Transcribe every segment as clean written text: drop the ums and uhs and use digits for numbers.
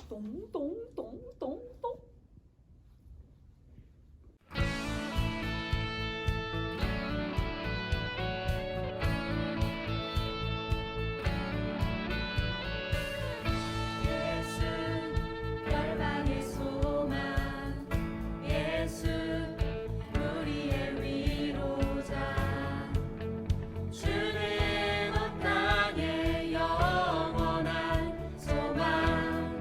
똥똥똥똥똥. 예수 열방의 소망 예수 우리의 위로자 주는 온 땅의 영원한 소망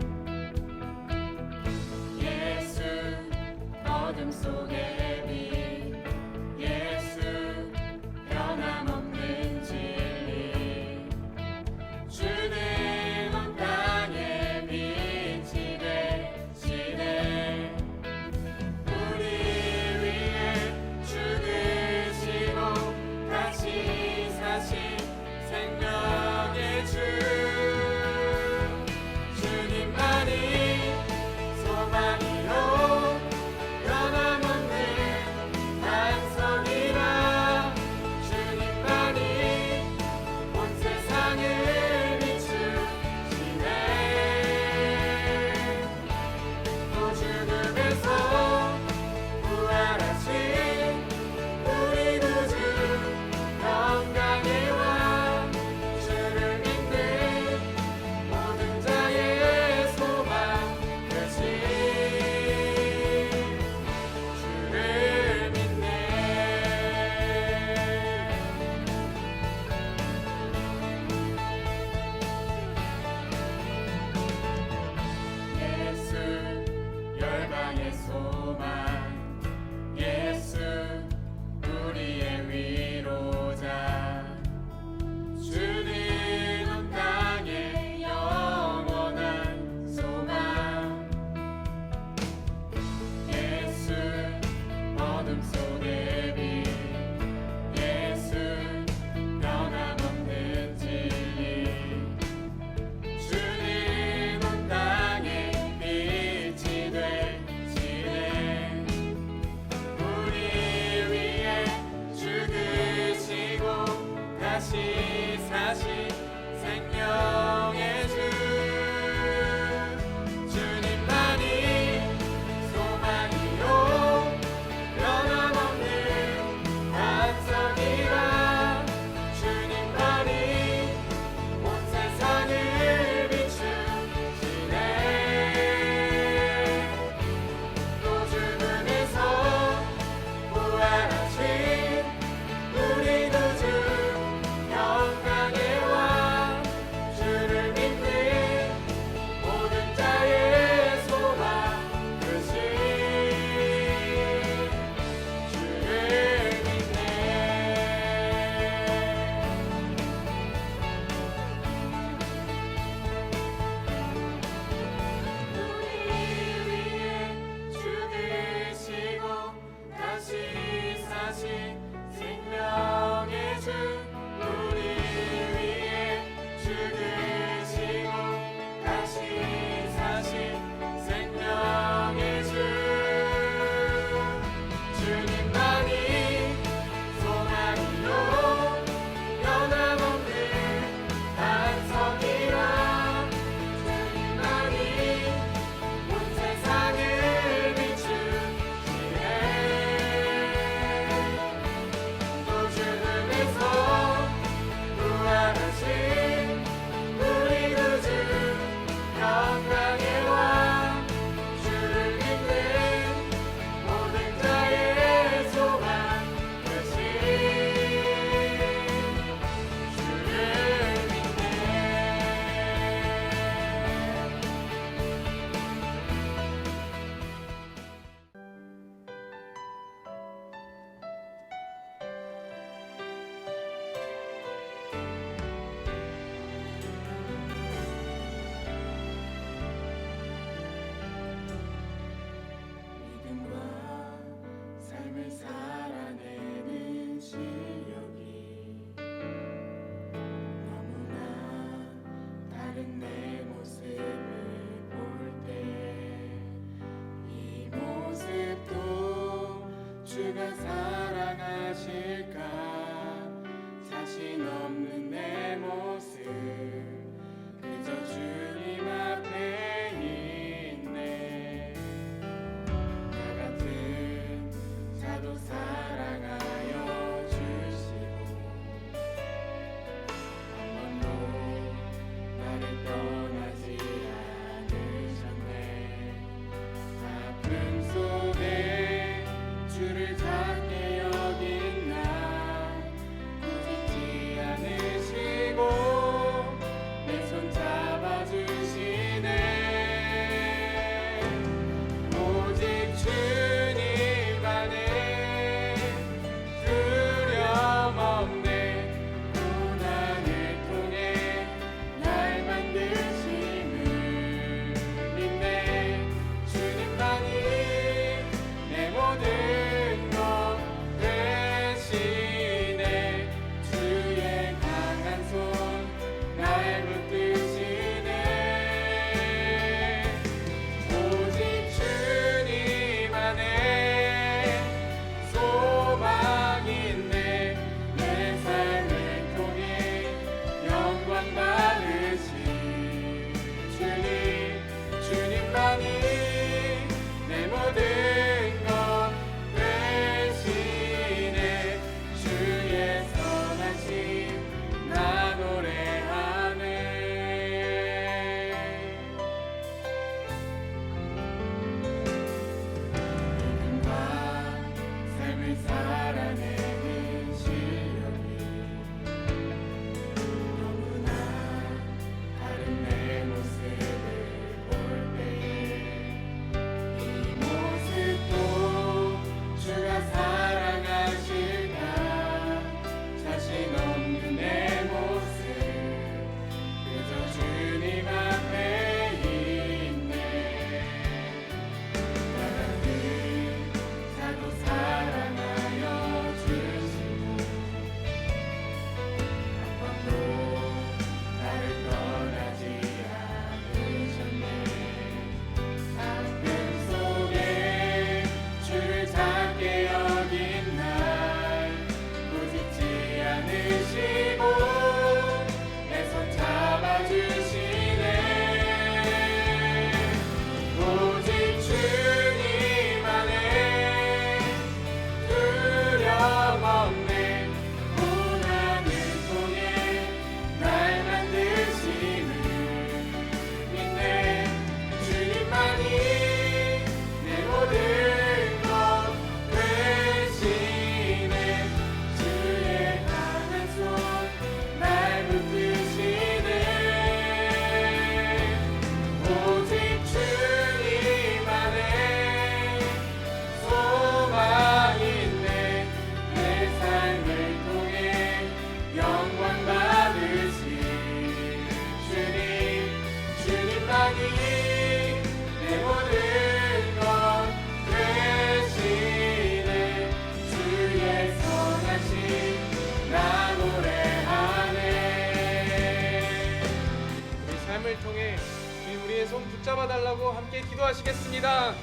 도와달라고 함께 기도하시겠습니다.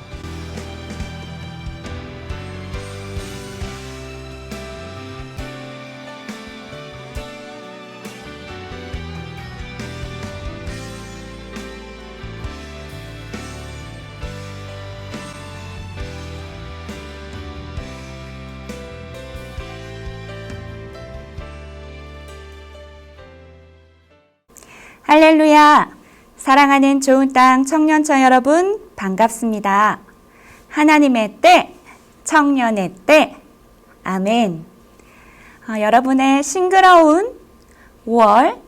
할렐루야! 사랑하는 좋은 땅 청년처 여러분 반갑습니다. 하나님의 때, 청년의 때, 아멘. 여러분의 싱그러운 5월,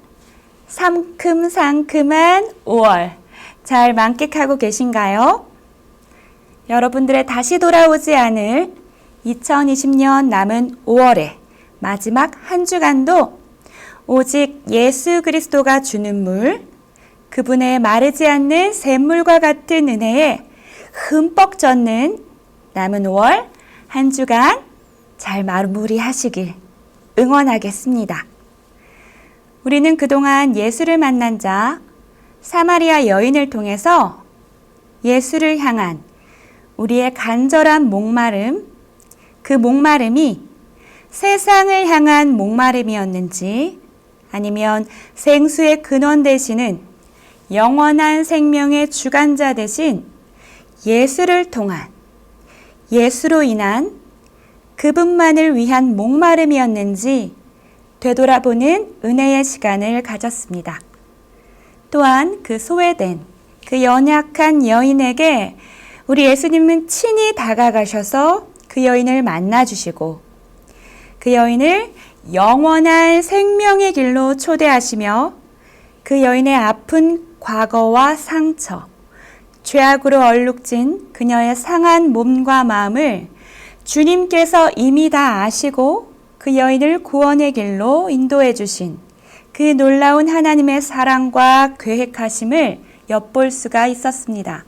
상큼상큼한 5월 잘 만끽하고 계신가요? 여러분들의 다시 돌아오지 않을 2020년 남은 5월의 마지막 한 주간도 오직 예수 그리스도가 주는 물, 그분의 마르지 않는 샘물과 같은 은혜에 흠뻑 젖는 남은 5월 한 주간 잘 마무리하시길 응원하겠습니다. 우리는 그동안 예수를 만난 자 사마리아 여인을 통해서 예수를 향한 우리의 간절한 목마름, 그 목마름이 세상을 향한 목마름이었는지 아니면 생수의 근원 되시는 영원한 생명의 주관자 되신 예수를 통한 예수로 인한 그분만을 위한 목마름이었는지 되돌아보는 은혜의 시간을 가졌습니다. 또한 그 소외된 그 연약한 여인에게 우리 예수님은 친히 다가가셔서 그 여인을 만나주시고 그 여인을 영원한 생명의 길로 초대하시며 그 여인의 아픈 과거와 상처, 죄악으로 얼룩진 그녀의 상한 몸과 마음을 주님께서 이미 다 아시고 그 여인을 구원의 길로 인도해 주신 그 놀라운 하나님의 사랑과 계획하심을 엿볼 수가 있었습니다.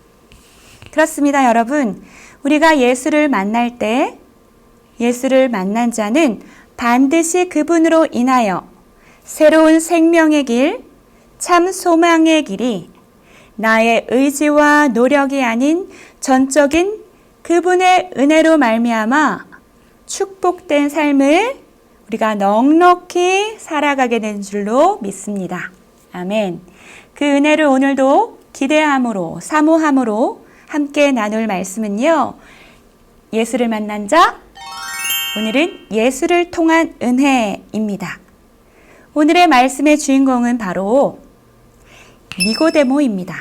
그렇습니다, 여러분. 우리가 예수를 만날 때 예수를 만난 자는 반드시 그분으로 인하여 새로운 생명의 길, 참 소망의 길이 나의 의지와 노력이 아닌 전적인 그분의 은혜로 말미암아 축복된 삶을 우리가 넉넉히 살아가게 된 줄로 믿습니다. 아멘. 그 은혜를 오늘도 기대함으로 사모함으로 함께 나눌 말씀은요. 예수를 만난 자, 오늘은 예수를 통한 은혜입니다. 오늘의 말씀의 주인공은 바로 니고데모입니다.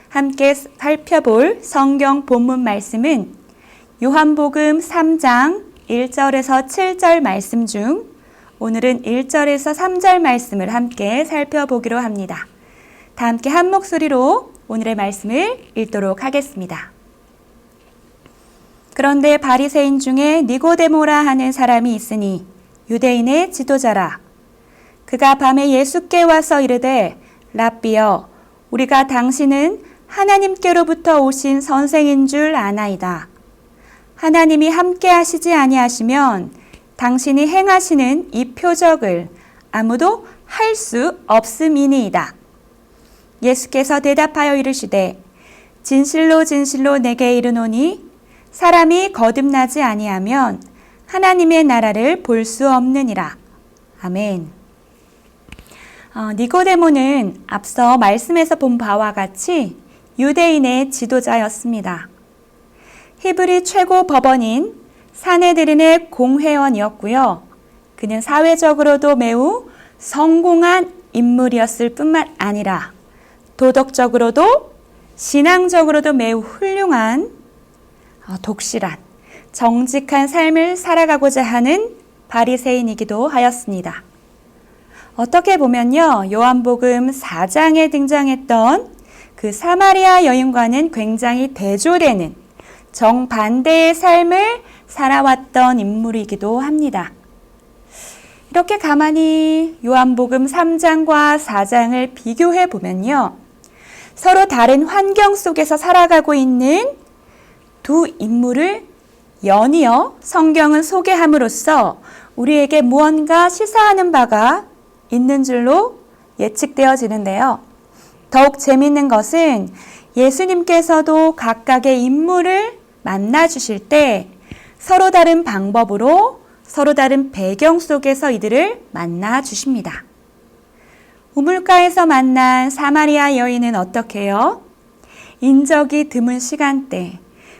함께 살펴볼 성경 본문 말씀은 요한복음 3장 1절에서 7절 말씀 중 오늘은 1절에서 3절 말씀을 함께 살펴보기로 합니다. 다 함께 한 목소리로 오늘의 말씀을 읽도록 하겠습니다. 그런데 바리새인 중에 니고데모라 하는 사람이 있으니 유대인의 지도자라. 그가 밤에 예수께 와서 이르되 랍비여 우리가 당신은 하나님께로부터 오신 선생인 줄 아나이다. 하나님이 함께 하시지 아니하시면 당신이 행하시는 이 표적을 아무도 할 수 없음이니이다. 예수께서 대답하여 이르시되 진실로 진실로 내게 이르노니 사람이 거듭나지 아니하면 하나님의 나라를 볼 수 없느니라. 아멘. 니고데모는 앞서 말씀에서 본 바와 같이 유대인의 지도자였습니다. 히브리 최고 법원인 사네드린의 공회원이었고요. 그는 사회적으로도 매우 성공한 인물이었을 뿐만 아니라 도덕적으로도 신앙적으로도 매우 훌륭한 독실한 정직한 삶을 살아가고자 하는 바리새인이기도 하였습니다. 어떻게 보면요, 요한복음 4장에 등장했던 그 사마리아 여인과는 굉장히 대조되는 정반대의 삶을 살아왔던 인물이기도 합니다. 이렇게 가만히 요한복음 3장과 4장을 비교해 보면요, 서로 다른 환경 속에서 살아가고 있는 두 인물을 연이어 성경은 소개함으로써 우리에게 무언가 시사하는 바가 있는 줄로 예측되어지는데요. 더욱 재미있는 것은 예수님께서도 각각의 인물을 만나 주실 때 서로 다른 방법으로 서로 다른 배경 속에서 이들을 만나 주십니다. 우물가에서 만난 사마리아 여인은 어떻게 해요? 인적이 드문 시간대,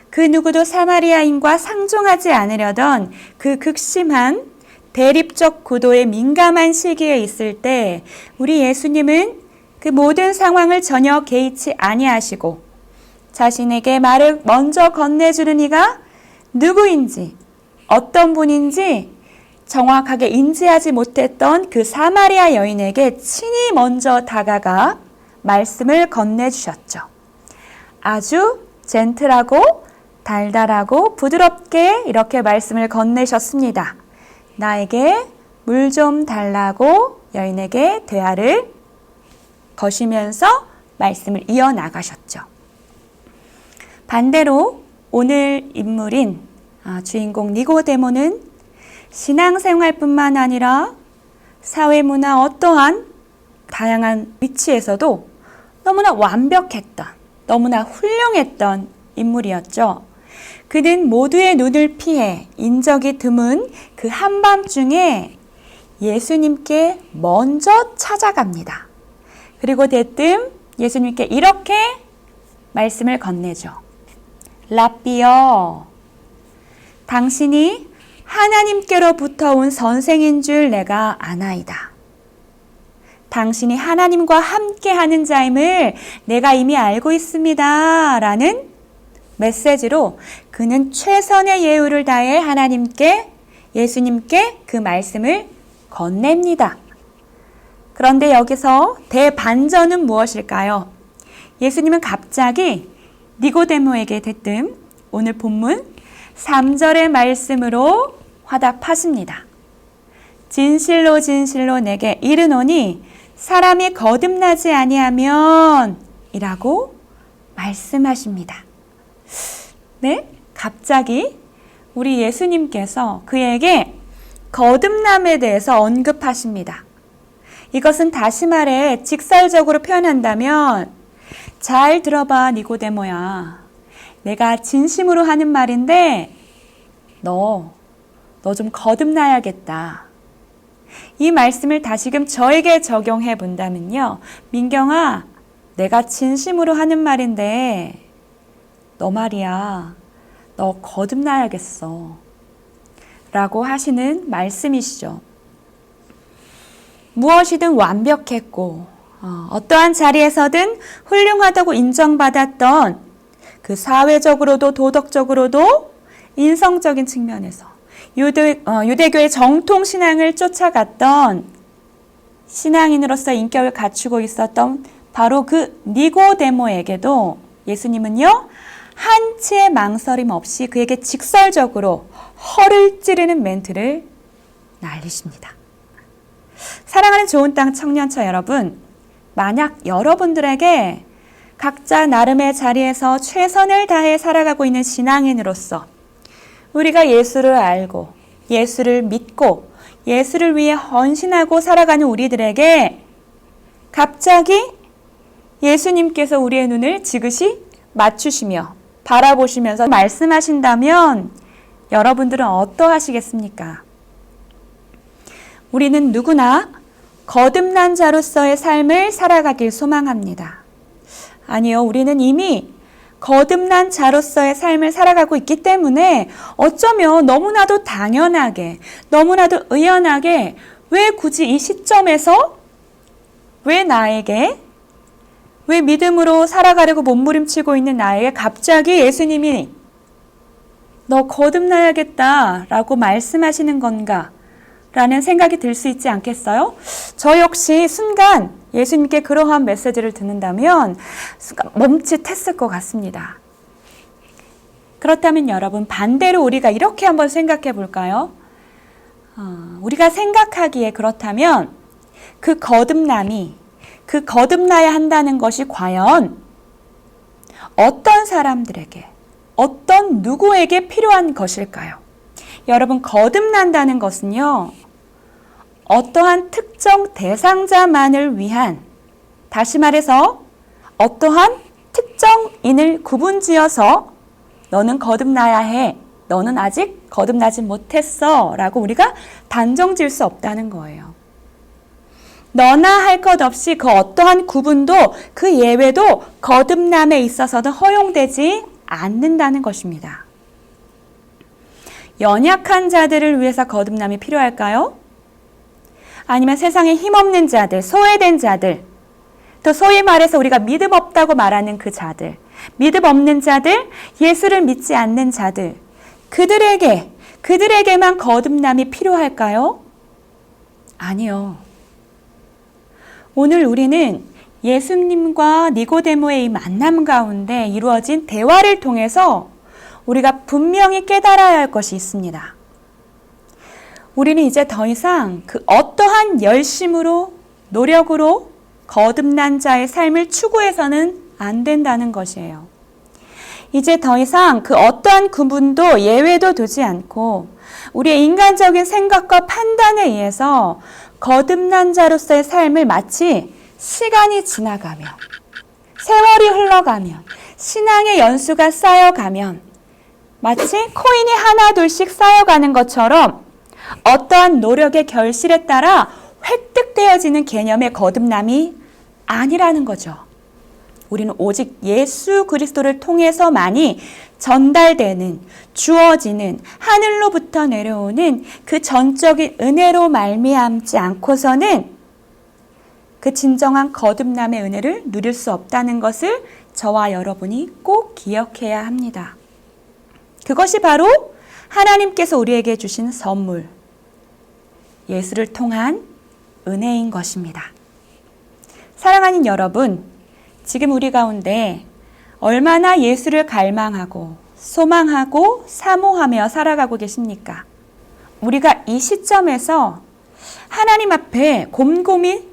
그 누구도 사마리아인과 상종하지 않으려던 그 극심한 대립적 구도에 민감한 시기에 있을 때 우리 예수님은 그 모든 상황을 전혀 개의치 아니하시고 자신에게 말을 먼저 건네주는 이가 누구인지 어떤 분인지 정확하게 인지하지 못했던 그 사마리아 여인에게 친히 먼저 다가가 말씀을 건네주셨죠. 아주 젠틀하고 달달하고 부드럽게 이렇게 말씀을 건네셨습니다. 나에게 물 좀 달라고 여인에게 대화를 거시면서 말씀을 이어나가셨죠. 반대로 오늘 인물인 주인공 니고데모는 신앙생활뿐만 아니라 사회문화 어떠한 다양한 위치에서도 너무나 완벽했던, 너무나 훌륭했던 인물이었죠. 그는 모두의 눈을 피해 인적이 드문 그 한밤중에 예수님께 먼저 찾아갑니다. 그리고 대뜸 예수님께 이렇게 말씀을 건네죠. 라삐여, 당신이 하나님께로부터 온 선생인 줄 내가 아나이다. 당신이 하나님과 함께하는 자임을 내가 이미 알고 있습니다. 라는 메시지로 그는 최선의 예우를 다해 하나님께, 예수님께 그 말씀을 건넵니다. 그런데 여기서 대반전은 무엇일까요? 예수님은 갑자기 니고데모에게 대뜸 오늘 본문 3절의 말씀으로 화답하십니다. 진실로 진실로 내게 이르노니 사람이 거듭나지 아니하면 이라고 말씀하십니다. 네, 갑자기 우리 예수님께서 그에게 거듭남에 대해서 언급하십니다. 이것은 다시 말해 직설적으로 표현한다면 잘 들어봐 니고데모야. 내가 진심으로 하는 말인데 너 좀 거듭나야겠다. 이 말씀을 다시금 저에게 적용해 본다면요. 민경아, 내가 진심으로 하는 말인데 너 말이야. 너 거듭나야겠어. 라고 하시는 말씀이시죠. 무엇이든 완벽했고 어떠한 자리에서든 훌륭하다고 인정받았던 그 사회적으로도 도덕적으로도 인성적인 측면에서 유대교의 정통 신앙을 쫓아갔던 신앙인으로서 인격을 갖추고 있었던 바로 그 니고데모에게도 예수님은요, 한치의 망설임 없이 그에게 직설적으로 허를 찌르는 멘트를 날리십니다. 사랑하는 좋은 땅 청년처 여러분, 만약 여러분들에게 각자 나름의 자리에서 최선을 다해 살아가고 있는 신앙인으로서 우리가 예수를 알고 예수를 믿고 예수를 위해 헌신하고 살아가는 우리들에게 갑자기 예수님께서 우리의 눈을 지그시 맞추시며 바라보시면서 말씀하신다면 여러분들은 어떠하시겠습니까? 우리는 누구나 거듭난 자로서의 삶을 살아가길 소망합니다. 아니요, 우리는 이미 거듭난 자로서의 삶을 살아가고 있기 때문에 어쩌면 너무나도 당연하게, 너무나도 의연하게 왜 굳이 이 시점에서 왜 나에게, 왜 믿음으로 살아가려고 몸부림치고 있는 나에게 갑자기 예수님이 너 거듭나야겠다 라고 말씀하시는 건가? 라는 생각이 들 수 있지 않겠어요? 저 역시 순간 예수님께 그러한 메시지를 듣는다면 순간 멈칫했을 것 같습니다. 그렇다면 여러분, 반대로 우리가 이렇게 한번 생각해 볼까요? 우리가 생각하기에 그렇다면 그 거듭남이, 그 거듭나야 한다는 것이 과연 어떤 사람들에게, 어떤 누구에게 필요한 것일까요? 여러분, 거듭난다는 것은요, 어떠한 특정 대상자만을 위한, 다시 말해서 어떠한 특정 특정인을 구분지어서 너는 거듭나야 해. 너는 아직 거듭나지 못했어. 라고 우리가 단정 지을 수 없다는 거예요. 너나 할 것 없이 그 어떠한 구분도 그 예외도 거듭남에 있어서는 허용되지 않는다는 것입니다. 연약한 자들을 위해서 거듭남이 필요할까요? 아니면 세상에 힘없는 자들, 소외된 자들, 또 소위 말해서 우리가 믿음 없다고 말하는 그 자들, 믿음 없는 자들, 예수를 믿지 않는 자들, 그들에게만 거듭남이 필요할까요? 아니요. 오늘 우리는 예수님과 니고데모의 이 만남 가운데 이루어진 대화를 통해서 우리가 분명히 깨달아야 할 것이 있습니다. 우리는 이제 더 이상 그 어떠한 열심으로, 노력으로 거듭난 자의 삶을 추구해서는 안 된다는 것이에요. 이제 더 이상 그 어떠한 구분도 예외도 두지 않고 우리의 인간적인 생각과 판단에 의해서 거듭난 자로서의 삶을 마치 시간이 지나가면, 세월이 흘러가면, 신앙의 연수가 쌓여가면 마치 코인이 하나 둘씩 쌓여가는 것처럼 어떠한 노력의 결실에 따라 획득되어지는 개념의 거듭남이 아니라는 거죠. 우리는 오직 예수 그리스도를 통해서만이 전달되는, 주어지는, 하늘로부터 내려오는 그 전적인 은혜로 말미암지 않고서는 그 진정한 거듭남의 은혜를 누릴 수 없다는 것을 저와 여러분이 꼭 기억해야 합니다. 그것이 바로 하나님께서 우리에게 주신 선물, 예수를 통한 은혜인 것입니다. 사랑하는 여러분, 지금 우리 가운데 얼마나 예수를 갈망하고 소망하고 사모하며 살아가고 계십니까? 우리가 이 시점에서 하나님 앞에 곰곰이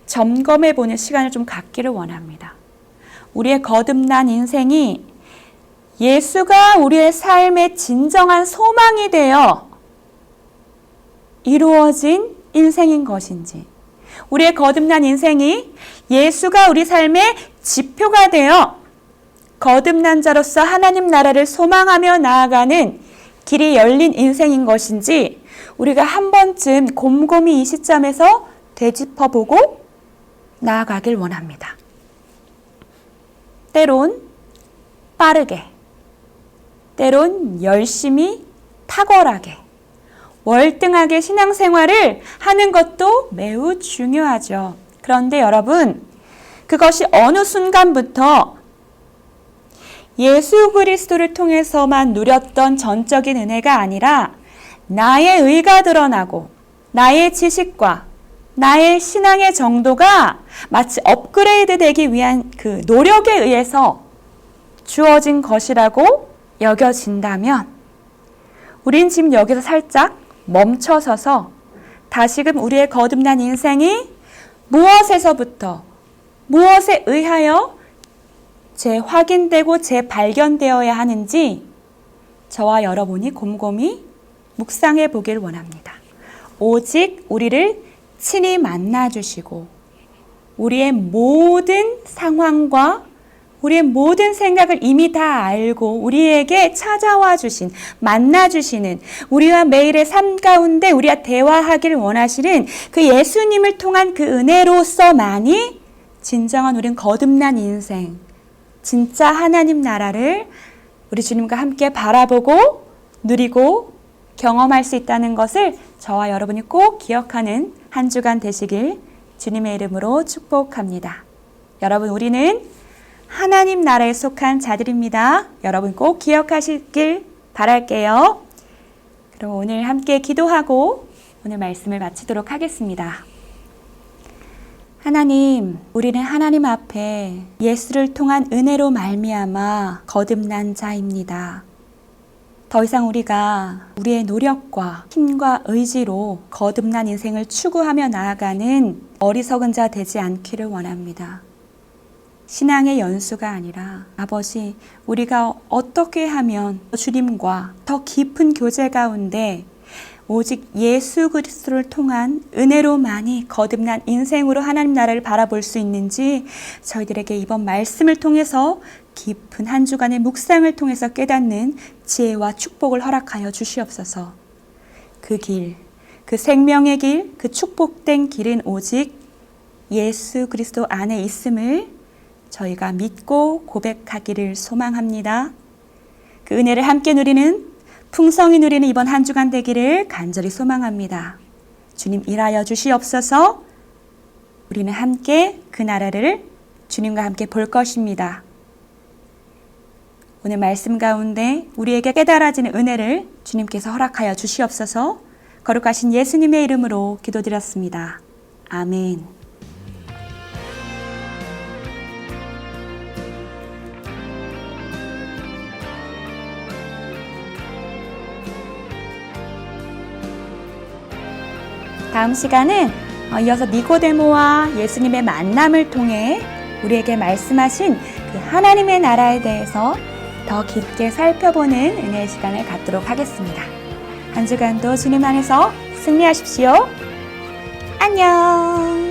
점검해 보는 시간을 좀 갖기를 원합니다. 우리의 거듭난 인생이 예수가 우리의 삶의 진정한 소망이 되어 이루어진 인생인 것인지, 우리의 거듭난 인생이 예수가 우리 삶의 지표가 되어 거듭난 자로서 하나님 나라를 소망하며 나아가는 길이 열린 인생인 것인지 우리가 한 번쯤 곰곰이 이 시점에서 되짚어보고 나아가길 원합니다. 때론 빠르게, 때론 열심히 탁월하게, 월등하게 신앙생활을 하는 것도 매우 중요하죠. 그런데 여러분, 그것이 어느 순간부터 예수 그리스도를 통해서만 누렸던 전적인 은혜가 아니라 나의 의가 드러나고 나의 지식과 나의 신앙의 정도가 마치 업그레이드 되기 위한 그 노력에 의해서 주어진 것이라고 여겨진다면 우린 지금 여기서 살짝 멈춰서서 다시금 우리의 거듭난 인생이 무엇에서부터, 무엇에 의하여 재확인되고 재발견되어야 하는지 저와 여러분이 곰곰이 묵상해 보길 원합니다. 오직 우리를 친히 만나주시고 우리의 모든 상황과 우리의 모든 생각을 이미 다 알고 우리에게 찾아와 주신, 만나 주시는, 우리와 매일의 삶 가운데 우리와 대화하기를 원하시는 그 예수님을 통한 그 은혜로서만이 진정한 우린 거듭난 인생, 진짜 하나님 나라를 우리 주님과 함께 바라보고 누리고 경험할 수 있다는 것을 저와 여러분이 꼭 기억하는 한 주간 되시길 주님의 이름으로 축복합니다. 여러분, 우리는 하나님 나라에 속한 자들입니다. 여러분 꼭 기억하시길 바랄게요. 그럼 오늘 함께 기도하고 오늘 말씀을 마치도록 하겠습니다. 하나님, 우리는 하나님 앞에 예수를 통한 은혜로 말미암아 거듭난 자입니다. 더 이상 우리가 우리의 노력과 힘과 의지로 거듭난 인생을 추구하며 나아가는 어리석은 자 되지 않기를 원합니다. 신앙의 연수가 아니라 아버지, 우리가 어떻게 하면 주님과 더 깊은 교제 가운데 오직 예수 그리스도를 통한 은혜로만이 거듭난 인생으로 하나님 나라를 바라볼 수 있는지 저희들에게 이번 말씀을 통해서 깊은 한 주간의 묵상을 통해서 깨닫는 지혜와 축복을 허락하여 주시옵소서. 그 길, 그 생명의 길, 그 축복된 길은 오직 예수 그리스도 안에 있음을 저희가 믿고 고백하기를 소망합니다. 그 은혜를 함께 누리는 풍성히 누리는 이번 한 주간 되기를 간절히 소망합니다. 주님 일하여 주시옵소서. 우리는 함께 그 나라를 주님과 함께 볼 것입니다. 오늘 말씀 가운데 우리에게 깨달아지는 은혜를 주님께서 허락하여 주시옵소서. 거룩하신 예수님의 이름으로 기도드렸습니다. 아멘. 다음 시간은 이어서 니고데모와 예수님의 만남을 통해 우리에게 말씀하신 그 하나님의 나라에 대해서 더 깊게 살펴보는 은혜의 시간을 갖도록 하겠습니다. 한 주간도 주님 안에서 승리하십시오. 안녕.